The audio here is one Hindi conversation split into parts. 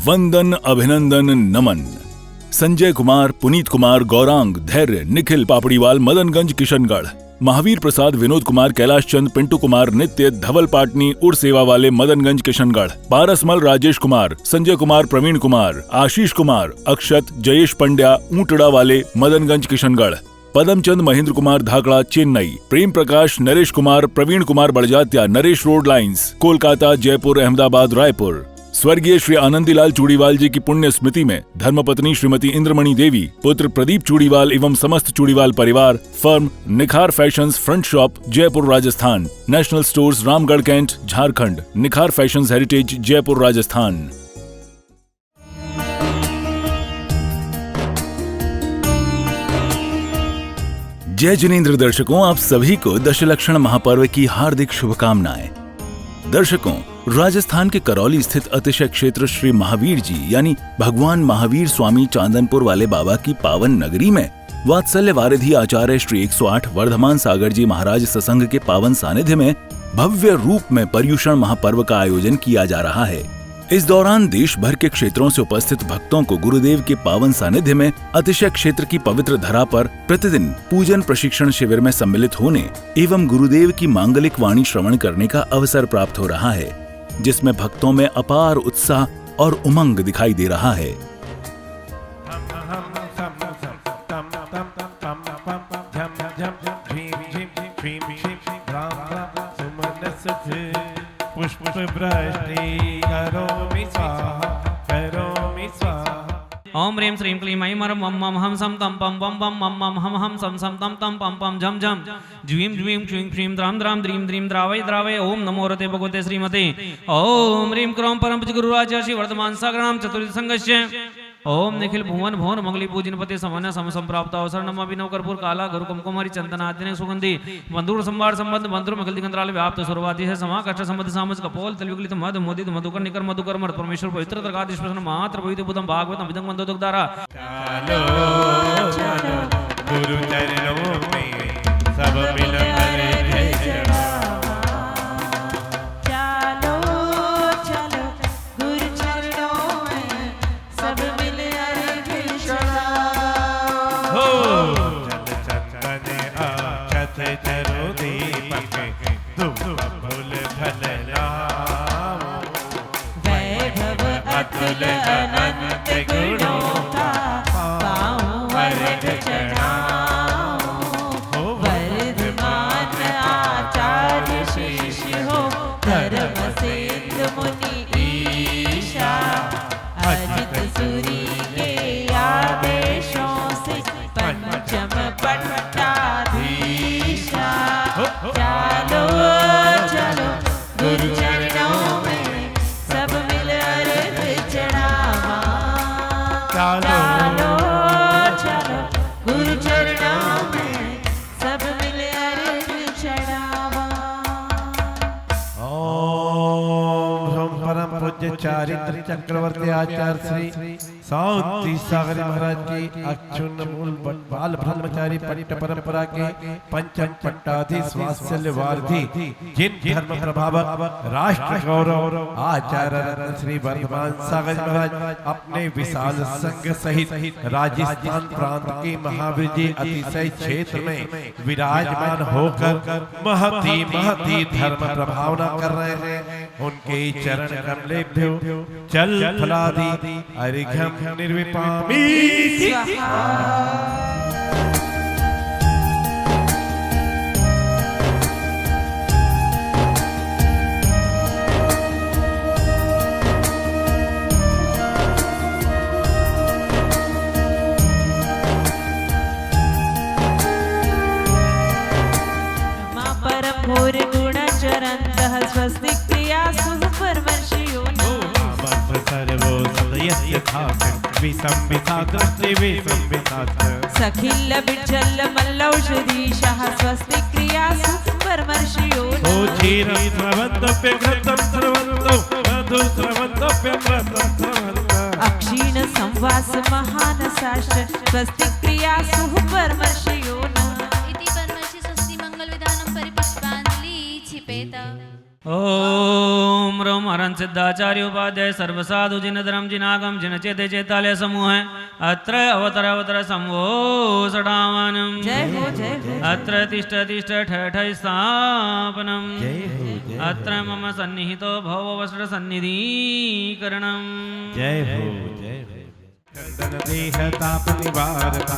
वंदन, अभिनंदन, नमन। संजय कुमार, पुनीत कुमार, गौरांग, धैर्य, निखिल पापड़ीवाल, मदनगंज, किशनगढ़। महावीर प्रसाद, विनोद कुमार, कैलाश चंद, पिंटू कुमार, नित्य, धवल पाटनी, उर सेवा वाले, मदनगंज, किशनगढ़। पारसमल, राजेश कुमार, संजय कुमार, प्रवीण कुमार, आशीष कुमार, अक्षत, जयेश पंड्या, ऊंटड़ा वाले, मदनगंज, किशनगढ़। पदमचंद, महेंद्र कुमार, धाकड़ा, चेन्नई। Prem Prakash, Naresh Kumar, Praveen Kumar, Barjatya, Naresh road lines, Kolkata, Jaipur, Ahmedabad, Raipur. स्वर्गीय श्री आनंदीलाल चूड़ीवाल जी की पुण्य स्मृति में धर्मपत्नी श्रीमती इंद्रमणि देवी, पुत्र प्रदीप चूड़ीवाल एवं समस्त चूड़ीवाल परिवार, firm Nikhar fashions, front shop, Jaipur, Rajasthan. National stores, Ramgarh cantt, Jharkhand. Nikhar fashions heritage, Jaipur, Rajasthan. जय जिनेंद्र दर्शकों, आप सभी को दशलक्षण महापर्व की हार्दिक शुभकामनाएं। दर्शकों, राजस्थान के करौली स्थित अतिशय क्षेत्र श्री महावीर जी यानी भगवान महावीर स्वामी चांदनपुर वाले बाबा की पावन नगरी में वात्सल्य वारिधि आचार्य श्री 108 वर्धमान सागर जी महाराज सत्संग के पावन सानिध्य में भव्य रूप में पर्युषण महापर्व का आयोजन किया जा रहा है। इस दौरान देश भर के क्षेत्रों से उपस्थित भक्तों को गुरुदेव के पावन सानिध्य में अतिशय क्षेत्र की पवित्र धरा पर प्रतिदिन पूजन प्रशिक्षण शिविर में सम्मिलित होने एवं गुरुदेव की मांगलिक वाणी श्रवण करने का अवसर प्राप्त हो रहा है, जिसमें भक्तों में अपार उत्साह और उमंग दिखाई दे रहा है। ओम ह्रीं श्रीं क्लीं ऐं मरं वं मं हम सम तम पम वं वं मं मं हम हम सम सम तम तम पम पम झम झम ज्वीं ज्वीं क्ष्वीं क्ष्वीं द्रां द्रां द्रीं द्रीं द्रावय द्रावय। ओम नमो रते भगवते श्रीमते। ओम ह्रीं क्रों परम पूज्य गुरुराज श्री वर्धमान सागराम चतुर्थ संघस्य। ओम निखिल भुवन भुवन मंगली पूजनपति समन्य सम संप्राप्त अवसर नम अभिनव कर्पूर काला गुरु कुमकुमारी चंदन आदि सुगंधि बंधुर संवार संबंध बंधुर मखल दिगंतराल व्याप्त सर्वाधि है समा कष्ट संबंध सामज कपोल तलविकलित मद मोदित मधुकर निकर मधुकर मर्द परमेश्वर पवित्र तरगादिश प्रसन्न मात्र पवित्र बुद्धम भागवतम विदं मंदो दुखदारा। चलो चलो गुरु चरणों में सब मिल अनंत गुणों का पाऊं वर्ग चढ़ाऊं। वर्धमान आचार्य शिष्य हो धर्म सिंधु मुनि ईशा। अजित सूरी के आदेशों से पंचम पट्टाधीशा। चलो चलो गुरु चरणों में सब मिल अर्घ चढ़ावा। चलो चलो गुरु चरणों में सब मिल अर्घ चढ़ावा। ओम परम पूज्य चारित्र चक्रवर्ती आचार्य श्री साउंती सागर महाराज की अक्षुण्ण मूल बाल ब्रह्मचारी पट्ट परंपरा के पंचम पट्टाधीश वात्सल्य वारिधि जिन धर्म प्रभावक राष्ट्र गौरव आचार्य रत्न श्री वर्धमान सागर महाराज अपने विशाल संघ सहित राजस्थान प्रांत के महावीर जी अतिशय क्षेत्र में विराजमान होकर महती धर्म प्रभावना कर रहे हैं। उनके चरण कमलेभ्यो चल फलादि अर्घ्यम निर्विपामि। परम घोर गुण चरंतः स्वस्ति क्रिया सुख परमर्षियो सर्वो सदयस्य थाक विसंविता दृष्टि विसंविता सखिल बिचल मल्लौषधीशः स्वस्ति क्रिया सुख परमर्षियो ओ क्षीरं स्रवन्तप्य घृतं स्रवन्तो मधु स्रवन्तप्य घृतं स्रवन्तो अक्षीण संवास महान साष्ट्र स्वस्ति क्रिया सुख परमर्षियो इति परमर्षि स्वस्ति मंगल विधानं परिपुष्पांजलि छिपेत। ओम रम हरं सिद्धाचार्य उपाध्याय सर्वसाधु जिन धर्म जिनागम जिन चेते चेतालय समूह अत्र अवतर अवतर समो सडावानम जय हो जय हो अत्र तिष्ठ तिष्ठ ठठ स्थापनम अत्र मम सन्निहितो भव वस्त्र सन्निधिकरणम जय हो जय हो चंदन देह ताप निवारता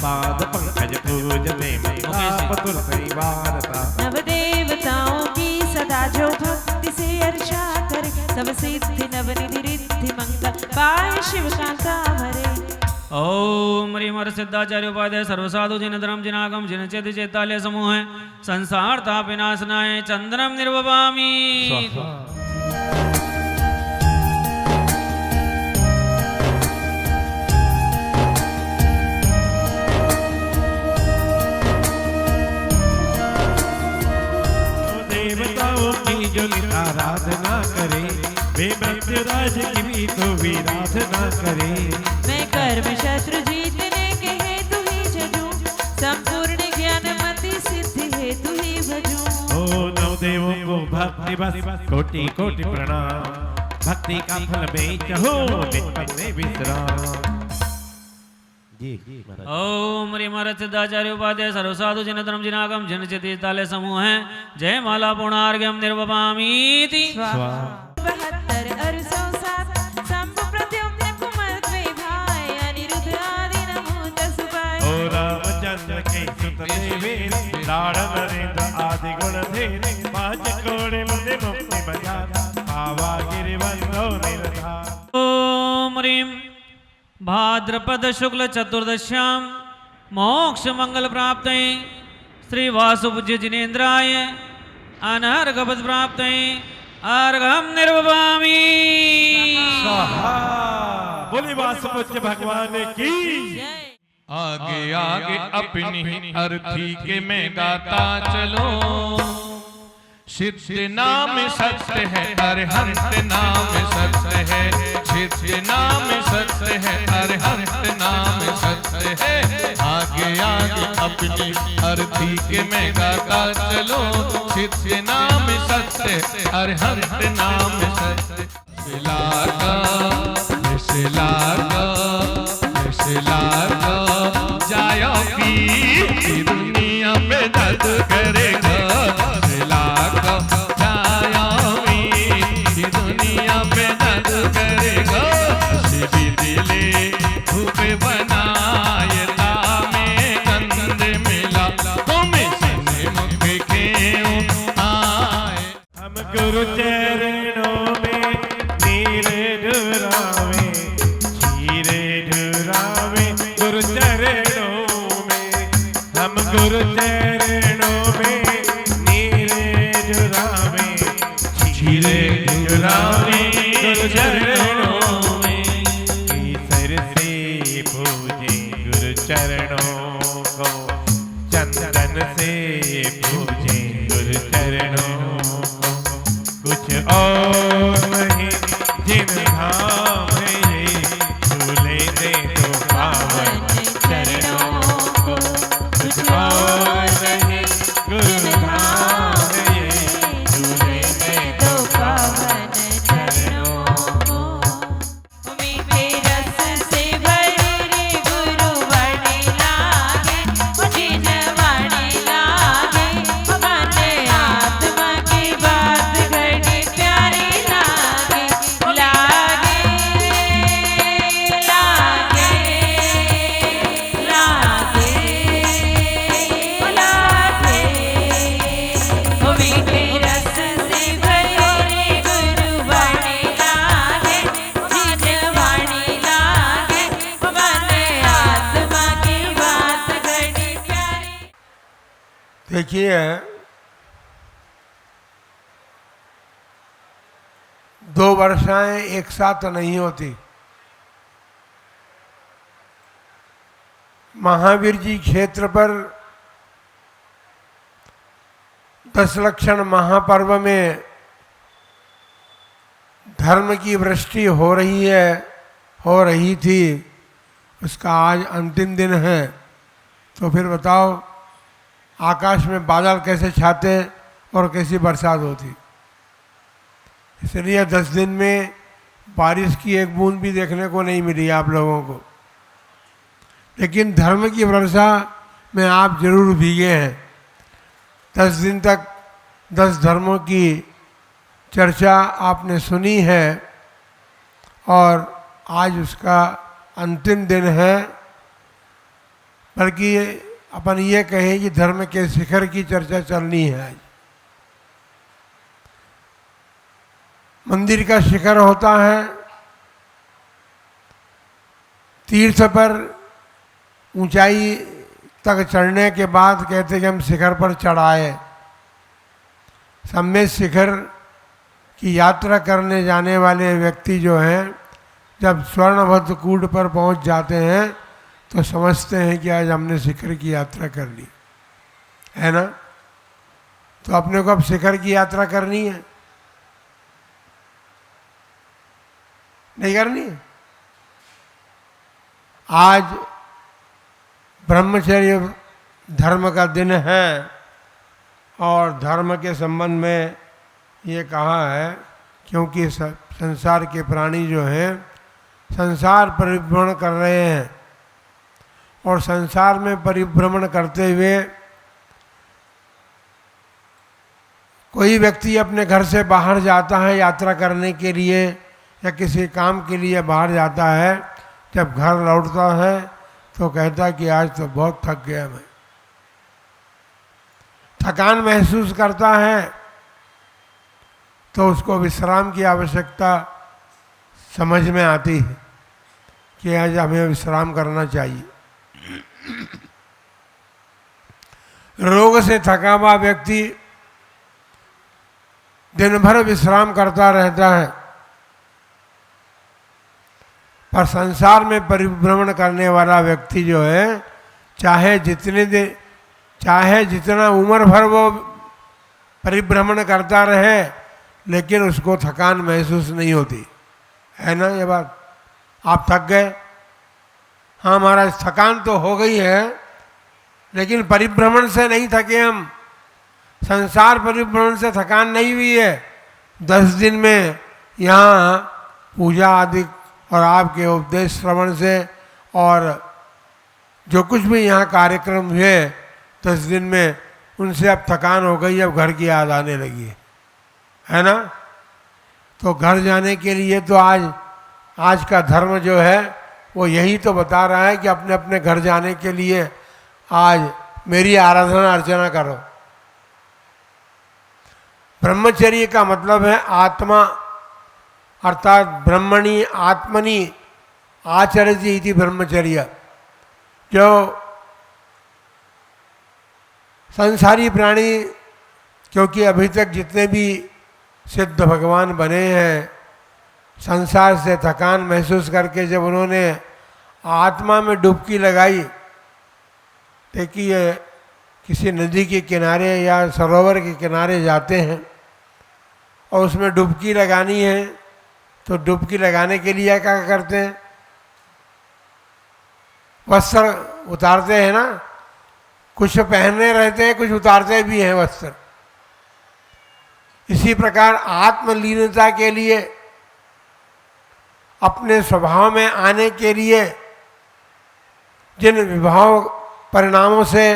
पाद पंकज पूजते ताप तुरत निवारता नव देवताओं की सदा जो भक्ति से अर्चा करे सब सिद्धि नवनिधि रिद्धि मंगल पाए शिव कांता भरे। ओम ह्रीम सिद्धाचार्य उपाध्याय सर्वसाधु जिन धर्म जिनागम जिन चेत चेतालय समूह संसार ताप विनाशनाय चंद्रम निर्वपामि। देवताओं की जो आराधना करे वे मृत्युराज की भी तो विराधना करे। मैं कर्म शत्रु जीतने के हेतु ही जजूं संपूर्ण ज्ञानमति सिद्धि हेतु ही भजूं। ओ नौ देवों को भक्ति बस कोटि कोटि प्रणाम भक्ति का फल में चहो निष्पन्न में विश्राम। जी ओम ह्रीम सिद्धाचार्य उपाध्याय सर्वसाधु जिन धर्म जिनागम जिन चेतालय समूह जय माला पूर्णार्घ्यम निर्वपामीति। 72 अरसों सात शंभु प्रद्युम्न कुमर द्वे भाई अनिरुद्ध आदि नमो दस पाए। ओ रामचंद्र के सुत देवे लाड़ नरेंद्र आदि गुण धीरे पांच कोड़े मुझे मुक्ति बजा पावा गिरिवंदो निरधार। ओम ह्रीम भाद्रपद शुक्ल चतुर्दश्याम मोक्ष मंगल प्राप्त श्री वासुपूज्य जिनेन्द्राय अनर्घपद प्राप्त अर्घम निर्वपामि। बोली वासुपूज्य भगवान की। आगे आगे अपनी अर्थी के में गाता चलो सिद्ध नाम सत्य है अरहंत नाम सत्य है सिद्ध नाम सत्य है अरहंत नाम सत्य है। आगे आगे अपनी अर्थी के में गाता चलो सिद्ध नाम सत्य अरहंत नाम सत्य। जायो की दुनिया में दर्द करेगा दुनिया में दर्द करेगा शिवी दिले धूप बनाए में गंध मिला तुम्हें सने मुख के आए। हम गुरु चरणों में नीरे डुरावे चीरे डुरावे गुरु चरणों में हम गुरु चरणों में नीरे डुरावे चीरे डुरावे गुरु चरणों में केसर से पूजे गुरु चरणों को चंदन से पूजे गुरु चरणों को कुछ और नहीं जिन धाम ये झूले दे तो पावन चरणों को कुछ और नहीं गुरु धाम ये झूले दे तो पावन चरणों को। मीठे रस से भरे रे गुरु वाणी लागे जिन वाणी लागे मन आत्मा की बात घड़ी प्यारी लागे लागे लागे लागे लागे। ओ मीठे रस से भरे रे गुरु वाणी लागे जिन वाणी लागे मन आत्मा की बात घड़ी प्यारी। देखिए, दो वर्षाएं एक साथ नहीं होती। महावीर जी क्षेत्र पर 10 लक्षण महापर्व में धर्म की वृष्टि हो रही थी, उसका आज अंतिम दिन है। तो फिर बताओ, आकाश में बादल कैसे छाते और कैसी बरसात होती। इसलिए 10 दिन में बारिश की एक बूंद भी देखने को नहीं मिली आप लोगों को। लेकिन धर्म की वर्षा में आप जरूर भीगे हैं। 10 दिन तक 10 धर्मों की चर्चा आपने सुनी है और आज उसका अंतिम दिन है। बल्कि अपन ये कहें कि धर्म के शिखर की चर्चा चलनी है। आज मंदिर का शिखर होता है, तीर्थ पर ऊंचाई तक चढ़ने के बाद कहते हैं कि हम शिखर पर चढ़ाए। सम्मेद शिखर की यात्रा करने जाने वाले व्यक्ति जो हैं, जब स्वर्णभद्र कूट पर पहुंच जाते हैं तो समझते हैं कि आज हमने शिखर की यात्रा कर ली है ना। तो अपने को अब शिखर की यात्रा करनी है, नहीं करनी है। आज ब्रह्मचर्य धर्म का दिन है और धर्म के संबंध में ये कहा है क्योंकि संसार के प्राणी जो हैं संसार परिभ्रमण कर रहे हैं और संसार में परिभ्रमण करते हुए कोई व्यक्ति अपने घर से बाहर जाता है यात्रा करने के लिए या किसी काम के लिए बाहर जाता है। जब घर लौटता है तो कहता है कि आज तो बहुत थक गया मैं। थकान महसूस करता है तो उसको विश्राम की आवश्यकता समझ में आती है कि आज हमें विश्राम करना चाहिए। रोग से थका हुआ व्यक्ति दिन भर विश्राम करता रहता है, पर संसार में परिभ्रमण करने वाला व्यक्ति जो है चाहे जितना उम्र भर वो परिभ्रमण करता रहे लेकिन उसको थकान महसूस नहीं होती है ना। ये बात आप थक गए, हाँ महाराज थकान तो हो गई है लेकिन परिभ्रमण से नहीं थके हम। संसार परिभ्रमण से थकान नहीं हुई है। 10 दिन में यहाँ पूजा आदि और आपके उपदेश श्रवण से और जो कुछ भी यहाँ कार्यक्रम हुए 10 दिन में उनसे अब थकान हो गई, अब घर की याद आने लगी है ना। तो घर जाने के लिए तो आज का धर्म जो है वो यही तो बता रहा है कि अपने अपने घर जाने के लिए आज मेरी आराधना अर्चना करो। ब्रह्मचर्य का मतलब है आत्मा अर्थात ब्रह्मणि आत्मनि आचरति इति ब्रह्मचर्य। जो संसारी प्राणी, क्योंकि अभी तक जितने भी सिद्ध भगवान बने हैं संसार से थकान महसूस करके जब उन्होंने आत्मा में डुबकी लगाई, देखिए किसी नदी के किनारे या सरोवर के किनारे जाते हैं और उसमें डुबकी लगानी है तो डुबकी लगाने के लिए क्या करते हैं, वस्त्र उतारते हैं ना। कुछ पहनने रहते हैं, कुछ उतारते भी हैं वस्त्र। इसी प्रकार आत्मलीनता के लिए, अपने स्वभाव में आने के लिए जिन विभाव परिणामों से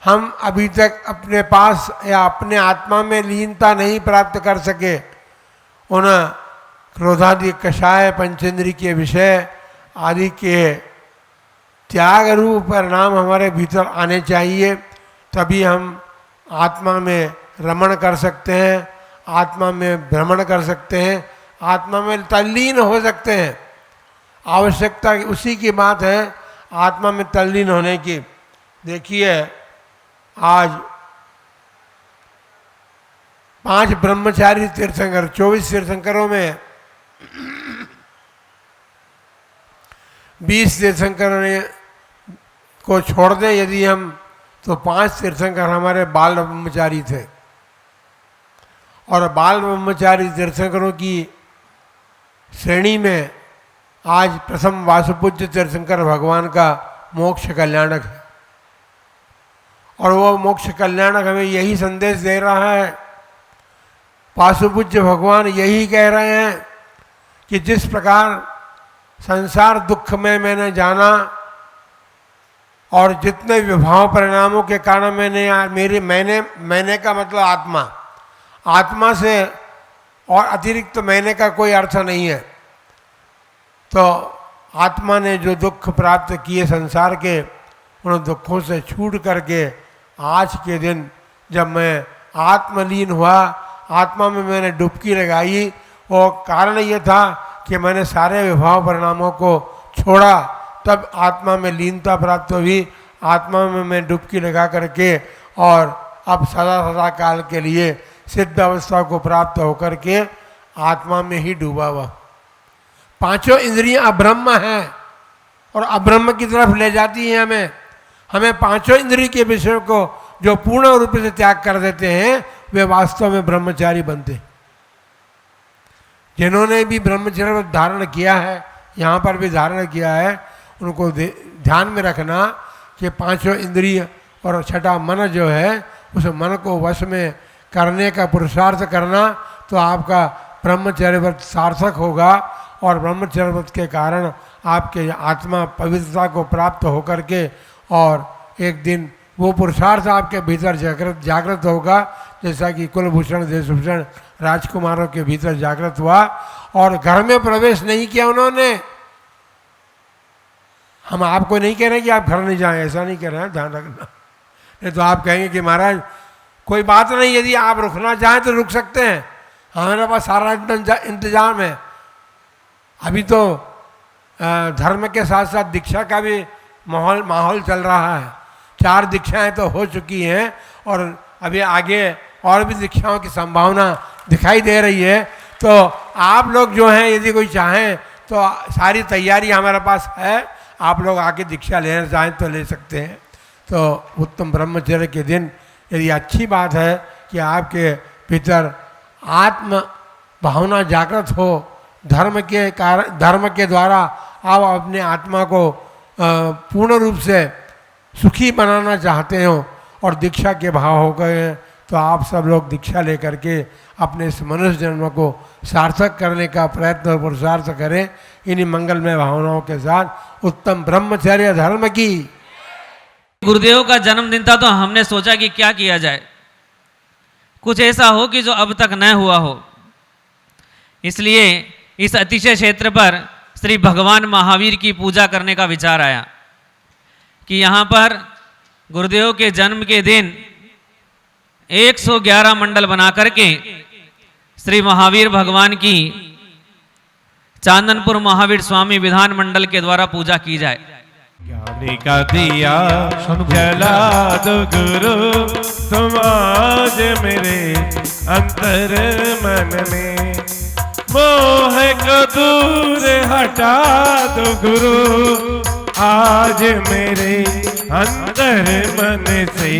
हम अभी तक अपने पास या अपने आत्मा में लीनता नहीं प्राप्त कर सके, उन क्रोधादि कषाय पंचेंद्रिय के विषय आदि के त्याग रूप परिणाम हमारे भीतर आने चाहिए। तभी हम आत्मा में रमण कर सकते हैं, आत्मा में भ्रमण कर सकते हैं, आत्मा में तल्लीन हो सकते हैं। आवश्यकता उसी की बात है, आत्मा में तल्लीन होने की। देखिए आज 5 ब्रह्मचारी तीर्थंकर, 24 तीर्थंकरों में 20 तीर्थंकरों ने को छोड़ दें यदि हम, तो 5 तीर्थंकर हमारे बाल ब्रह्मचारी थे। और बाल ब्रह्मचारी तीर्थंकरों की श्रेणी में आज प्रथम वासुपूज्य तीर्थंकर भगवान का मोक्ष कल्याणक है। और वो मोक्ष कल्याणक हमें यही संदेश दे रहा है पाशुपूज्य भगवान यही कह रहे हैं कि जिस प्रकार संसार दुख में मैंने जाना और जितने विभाव परिणामों के कारण मैंने का मतलब आत्मा से और अतिरिक्त मैंने का कोई अर्थ नहीं है। तो आत्मा ने जो दुख प्राप्त किए संसार के, उन दुखों से छूट करके आज के दिन जब मैं आत्मलीन हुआ, आत्मा में मैंने डुबकी लगाई, और कारण ये था कि मैंने सारे विभाव परिणामों को छोड़ा, तब आत्मा में लीनता प्राप्त हुई। आत्मा में मैं डुबकी लगा करके और अब सदा सदा काल के लिए सिद्ध अवस्था को प्राप्त होकर के आत्मा में ही डूबा हुआ। पांचों इंद्रियां अब्रह्म हैं और अब्रह्म की तरफ ले जाती हैं हमें पांचों इंद्रिय के विषय को जो पूर्ण रूप से त्याग कर देते हैं, वे वास्तव में ब्रह्मचारी बनते हैं। जिन्होंने भी ब्रह्मचर्य धारण किया है, यहाँ पर भी धारण किया है, उनको ध्यान में रखना कि पांचों इंद्रिय और छठा मन जो है, उस मन को वश में करने का पुरुषार्थ करना, तो आपका ब्रह्मचर्य व्रत सार्थक होगा और ब्रह्मचर्य व्रत के कारण आपके आत्मा पवित्रता को प्राप्त होकर के और एक दिन वो पुरुषार्थ आपके भीतर जागृत होगा, जैसा कि कुलभूषण देशभूषण राजकुमारों के भीतर जागृत हुआ और घर में प्रवेश नहीं किया उन्होंने। हम आपको नहीं कह रहे कि आप घर नहीं जाएं, ऐसा नहीं कह रहे हैं, ध्यान रखना। नहीं तो आप कहेंगे कि महाराज कोई बात नहीं, यदि आप रुकना चाहें तो रुक सकते हैं, हमारे पास सारा इंतजाम है। अभी तो धर्म के साथ साथ दीक्षा का भी माहौल चल रहा है। 4 दीक्षाएं तो हो चुकी हैं और अभी आगे और भी दीक्षाओं की संभावना दिखाई दे रही है। तो आप लोग जो हैं, यदि कोई चाहें तो सारी तैयारी हमारे पास है, आप लोग आके दीक्षा लेना चाहें तो ले सकते हैं। तो उत्तम ब्रह्मचर्य के दिन यदि अच्छी बात है कि आपके भीतर आत्म भावना जागृत हो, धर्म के द्वारा आप अपने आत्मा को पूर्ण रूप से सुखी बनाना चाहते हो और दीक्षा के भाव हो गए हैं, तो आप सब लोग दीक्षा लेकर के अपने इस मनुष्य जन्म को सार्थक करने का प्रयत्न और पुरुषार्थ करें। इन्हीं मंगलमय भावनाओं के साथ उत्तम ब्रह्मचर्य धर्म की। गुरुदेव का जन्मदिन था तो हमने सोचा कि क्या किया जाए, कुछ ऐसा हो कि जो अब तक न हुआ हो। इसलिए इस अतिशय क्षेत्र पर श्री भगवान महावीर की पूजा करने का विचार आया कि यहाँ पर गुरुदेव के जन्म के दिन 111 मंडल बना करके श्री महावीर भगवान की चांदनपुर महावीर स्वामी विधान मंडल के द्वारा पूजा की जाए। ज्ञानी का दिया जला दो गुरु, तुम आज मेरे अंतर मन में, मोह को दूर हटा दो गुरु, आज मेरे अंतर मन से।